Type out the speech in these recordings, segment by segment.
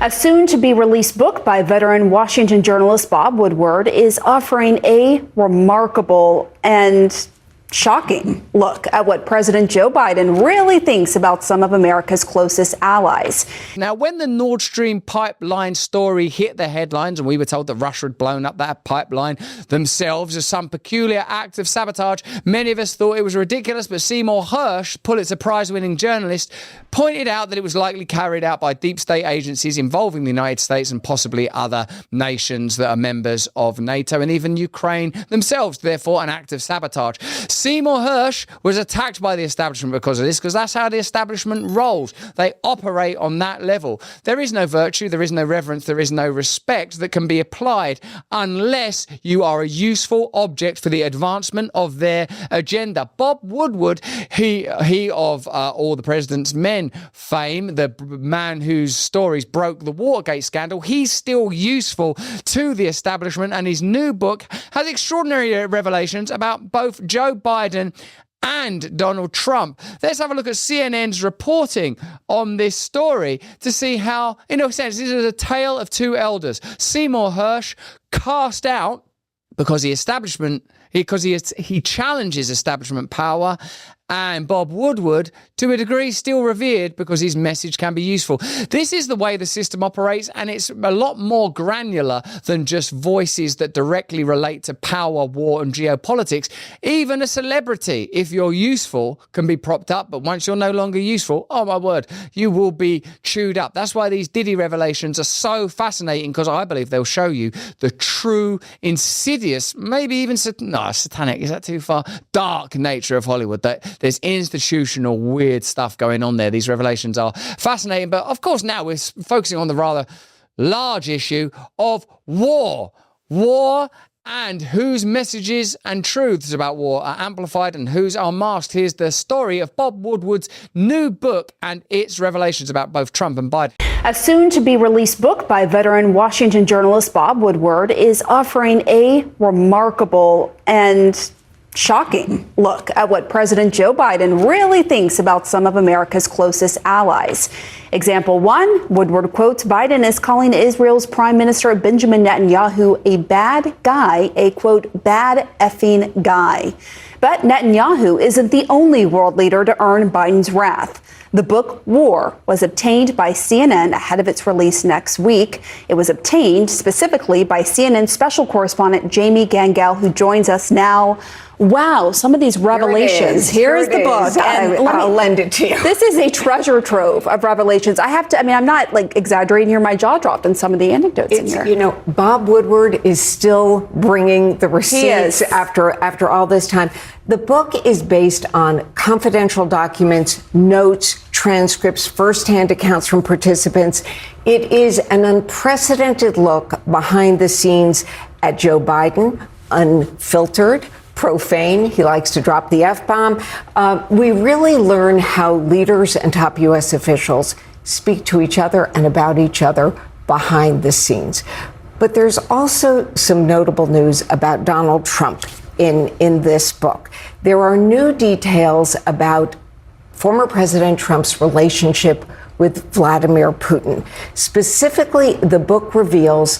A soon-to-be-released book by veteran Washington journalist Bob Woodward is offering a remarkable and shocking look at what President Joe Biden really thinks about some of America's closest allies. Now, when the Nord Stream pipeline story hit the headlines and we were told that Russia had blown up that pipeline themselves as some peculiar act of sabotage, many of us thought it was ridiculous, but Seymour Hersh, Pulitzer Prize-winning journalist, pointed out that it was likely carried out by deep state agencies involving the United States and possibly other nations that are members of NATO and even Ukraine themselves, therefore an act of sabotage. Seymour Hersh was attacked by the establishment because of this, because that's how the establishment rolls. They operate on that level. There is no virtue, there is no reverence, there is no respect that can be applied unless you are a useful object for the advancement of their agenda. Bob Woodward, he of All the President's Men fame, the man whose stories broke the Watergate scandal, he's still useful to the establishment, and his new book has extraordinary revelations about both Joe Biden and Donald Trump. Let's have a look at CNN's reporting on this story to see how, in a sense, this is a tale of two elders. Seymour Hersh cast out because he challenges establishment power, and Bob Woodward, to a degree, still revered because his message can be useful. This is the way the system operates, and it's a lot more granular than just voices that directly relate to power, war, and geopolitics. Even a celebrity, if you're useful, can be propped up, but once you're no longer useful, oh my word, you will be chewed up. That's why these Diddy revelations are so fascinating, because I believe they'll show you the true, insidious, maybe even satanic, is that too far? Dark nature of Hollywood. That there's institutional weird stuff going on there. These revelations are fascinating. But of course, now we're focusing on the rather large issue of war. War and whose messages and truths about war are amplified and whose are masked. Here's the story of Bob Woodward's new book and its revelations about both Trump and Biden. A soon-to-be-released book by veteran Washington journalist Bob Woodward is offering a remarkable and shocking look at what President Joe Biden really thinks about some of America's closest allies. Example 1, Woodward quotes Biden as calling Israel's Prime Minister Benjamin Netanyahu a bad guy, a quote, bad effing guy. But Netanyahu isn't the only world leader to earn Biden's wrath. The book War was obtained by CNN ahead of its release next week. It was obtained specifically by CNN special correspondent Jamie Gangel, who joins us now. Wow, some of these revelations. Here is the book. And I'll lend it to you. This is a treasure trove of revelations. I'm not exaggerating here. My jaw dropped on some of the anecdotes in here. You know, Bob Woodward is still bringing the receipts after all this time. The book is based on confidential documents, notes, transcripts, firsthand accounts from participants. It is an unprecedented look behind the scenes at Joe Biden, unfiltered, profane. He likes to drop the F-bomb. We really learn how leaders and top U.S. officials speak to each other and about each other behind the scenes. But there's also some notable news about Donald Trump in this book. There are new details about former President Trump's relationship with Vladimir Putin. Specifically, the book reveals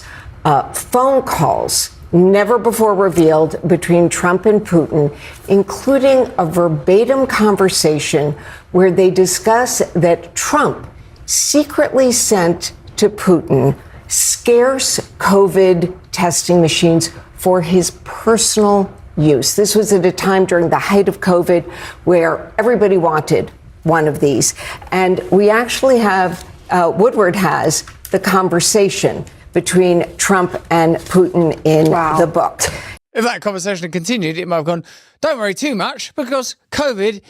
phone calls never before revealed between Trump and Putin, including a verbatim conversation where they discuss that Trump secretly sent to Putin scarce COVID testing machines for his personal use. This was at a time during the height of COVID where everybody wanted one of these. And we actually have, Woodward has the conversation between Trump and Putin in the book. If that conversation had continued, it might have gone, don't worry too much, because COVID,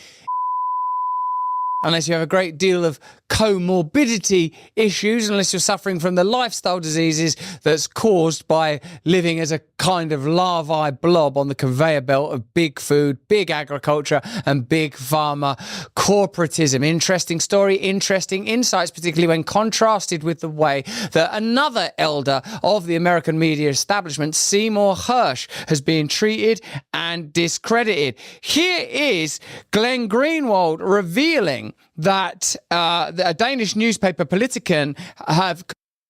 unless you have a great deal of comorbidity issues, unless you're suffering from the lifestyle diseases that's caused by living as a kind of larvae blob on the conveyor belt of big food, big agriculture, and big pharma corporatism. Interesting story, interesting insights, particularly when contrasted with the way that another elder of the American media establishment, Seymour Hersh, has been treated and discredited. Here is Glenn Greenwald revealing that a Danish newspaper, Politiken, have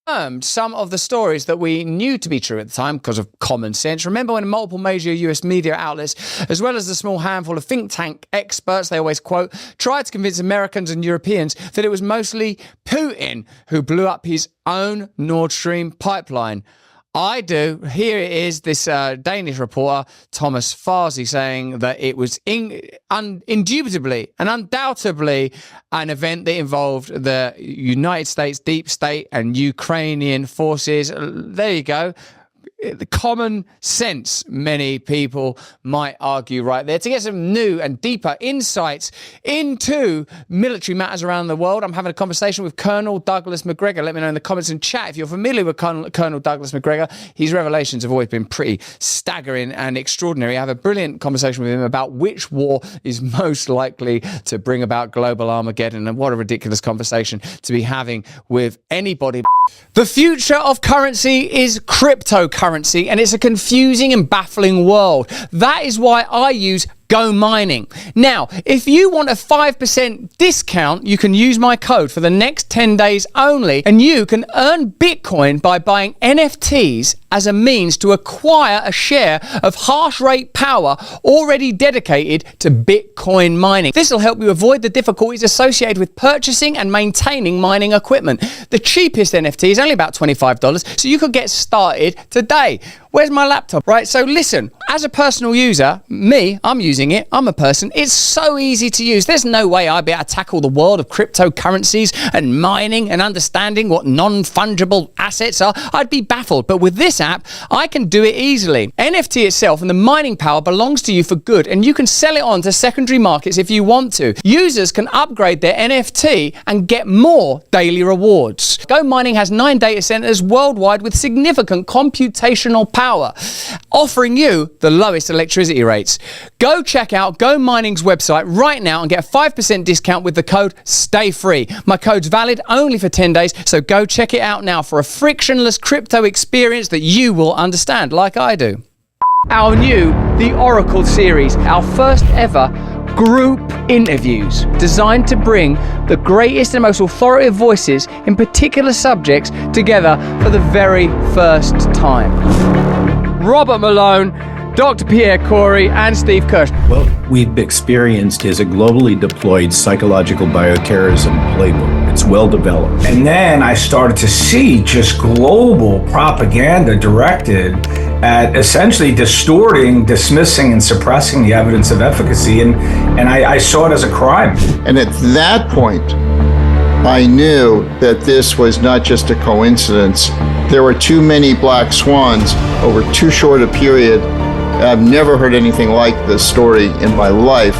some of the stories that we knew to be true at the time because of common sense. Remember when multiple major US media outlets, as well as the small handful of think tank experts they always quote, tried to convince Americans and Europeans that it was mostly Putin who blew up his own Nord Stream pipeline? I do. Here it is, this Danish reporter, Thomas Farsi, saying that it was indubitably and undoubtedly an event that involved the United States deep state and Ukrainian forces. There you go. The common sense, many people might argue right there. To get some new and deeper insights into military matters around the world, I'm having a conversation with Colonel Douglas Macgregor. Let me know in the comments and chat if you're familiar with Colonel Douglas Macgregor. His revelations have always been pretty staggering and extraordinary. I have a brilliant conversation with him about which war is most likely to bring about global Armageddon, and what a ridiculous conversation to be having with anybody. The future of currency is cryptocurrency, and it's a confusing and baffling world. That is why I use Go Mining. Now, if you want a 5% discount, you can use my code for the next 10 days only, and you can earn Bitcoin by buying NFTs as a means to acquire a share of hash rate power already dedicated to Bitcoin mining. This will help you avoid the difficulties associated with purchasing and maintaining mining equipment. The cheapest NFT is only about $25, so you could get started today. Where's my laptop? Right, so listen, as a personal user, I'm using it, I'm a person, it's so easy to use. There's no way I'd be able to tackle the world of cryptocurrencies and mining and understanding what non-fungible assets are. I'd be baffled, but with this app, I can do it easily. NFT itself and the mining power belongs to you for good, and you can sell it on to secondary markets if you want to. Users can upgrade their NFT and get more daily rewards. Go Mining has 9 data centers worldwide with significant computational power, offering you the lowest electricity rates. Go check out Go Mining's website right now and get a 5% discount with the code STAYFREE. My code's valid only for 10 days, so go check it out now for a frictionless crypto experience that you will understand, like I do. Our new The Oracle series, our first ever group interviews designed to bring the greatest and most authoritative voices in particular subjects together for the very first time. Robert Malone, Dr. Pierre Kory, and Steve Kirsch. What we've experienced is a globally deployed psychological bioterrorism playbook. It's well developed. And then I started to see just global propaganda directed at essentially distorting, dismissing, and suppressing the evidence of efficacy. And I saw it as a crime. And at that point, I knew that this was not just a coincidence. There were too many black swans over too short a period. I've never heard anything like this story in my life.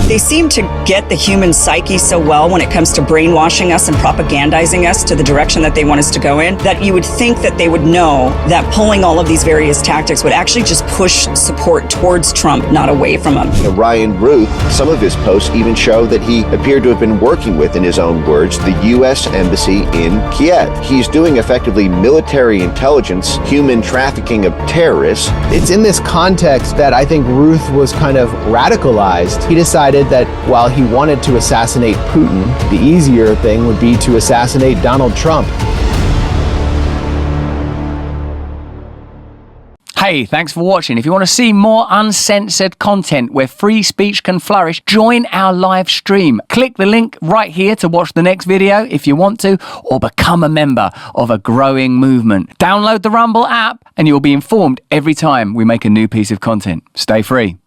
They seem to get the human psyche so well when it comes to brainwashing us and propagandizing us to the direction that they want us to go in, that you would think that they would know that pulling all of these various tactics would actually just push support towards Trump, not away from him. Ryan Ruth, some of his posts even show that he appeared to have been working with, in his own words, the U.S. Embassy in Kiev. He's doing effectively military intelligence, human trafficking of terrorists. It's in this context that I think Ruth was kind of radicalized. He decided that while he wanted to assassinate Putin, the easier thing would be to assassinate Donald Trump. Hey, thanks for watching. If you want to see more uncensored content where free speech can flourish, join our live stream. Click the link right here to watch the next video if you want to, or become a member of a growing movement. Download the Rumble app and you'll be informed every time we make a new piece of content. Stay free.